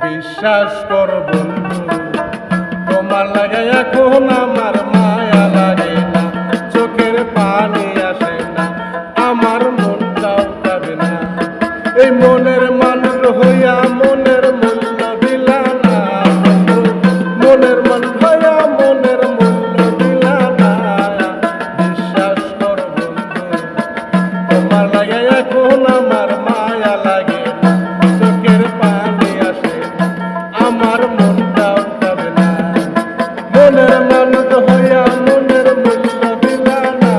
বিশ্বাস কর বন্ধু, তোমার লাগে এখন আমার মায়া লাগে না, চোখের পানি আসে না, আমার মনটাও কাঁদে না। এই মনের মানুষ হইয়া মনের মূল্য দিলা না বন্ধু, মনের মানুষ হইয়া মনের মূল্য দিলা না। বিশ্বাস কর বন্ধু, তোমার লাগে এখন আমার মায়া লাগে না, চোখের পানি আসে না, আমার মনটাও কাঁদে না। মনের মানুষ হইয়া মনের মূল্য দিলা না,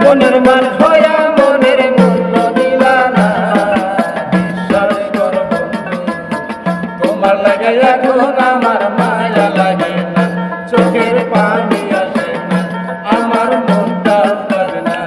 মনের মানুষ হইয়া মনের মূল্য দিলা না। বিশ্বাস কর বন্ধু, তোমার লাগে এখন আমার মায়া লাগে না, চোখের পানি আসে না, আমার মনটাও কাঁদে না।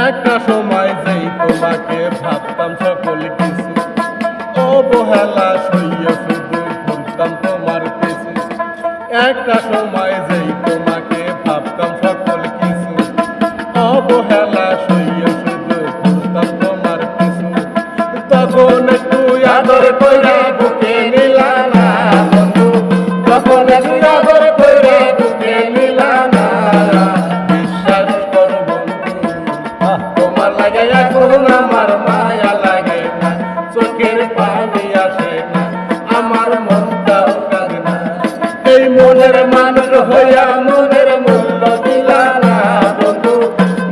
একটা সময় যেই তোমাকে ভাবতাম সকল কিছু, অবহেলা সইয়া শুধু ঘুরতাম তোমার পিছু। একটা সময় যেই তোমাকে ভাবতাম সকল কিছু, অবহেলা সইয়া শুধু ঘুরতাম তোমার পিছু। তখন একটু আদর কইরা বুকে নিলা না বন্ধু, তখন একটু আদর কইরা বুকে নিলা না। বিশ্বাস কর বন্ধু, তোমার লাগে এখন আমার মায়া লাগে না, চোখের পানি আসে না, আমার মনটাও কাঁদে না। এই মনের মানুষ হইয়া মনের মূল্য দিলা না বন্ধু,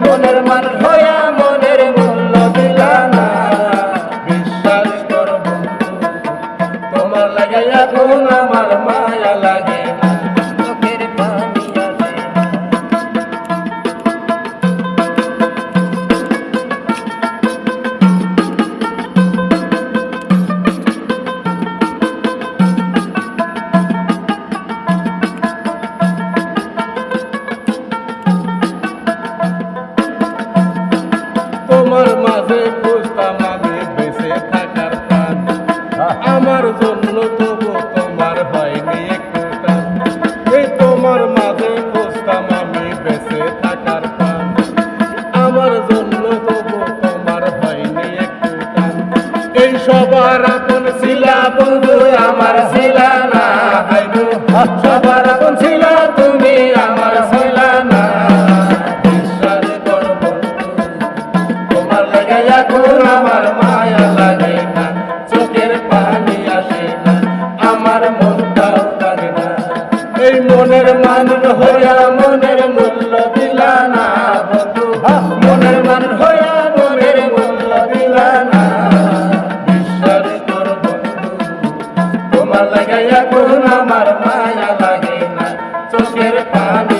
মনের মানুষ হইয়া মনের মূল্য দিলা না। বিশ্বাস কর বন্ধু, তোমার লাগে এখন আমার মায়া লাগে না, চোখের পানি আসে না। তোমার মাঝে খুঁজতাম আমি বেঁচে থাকার প্রাণ, আমার জন্য তবু তোমার হয়নি একটু টান। এই তোমার মাঝে খুঁজতাম আমি বেঁচে থাকার প্রাণ, আমার জন্য তবু তোমার হয়নি একটু টান। এই সবার আপন ছিলা বন্ধু, আমার ছিলা না হাইনু, সবার আপন ছিল তুমি, আমার ছিল না। বিশ্বাস কর বন্ধু, তোমার লাগে এখন আমার মায়া লাগে না, চোখের পানি আসে না, আমার মনটাও কাঁদে না। এই মনের মানুষ হইয়া মনের মূল্য দিলা না বন্ধু, মনের মানুষ হইয়া মনের মূল্য দিলা না। বিশ্বাস কর বন্ধু, তোমার লাগে এখন আমার মায়া লাগে না, চোখের পানি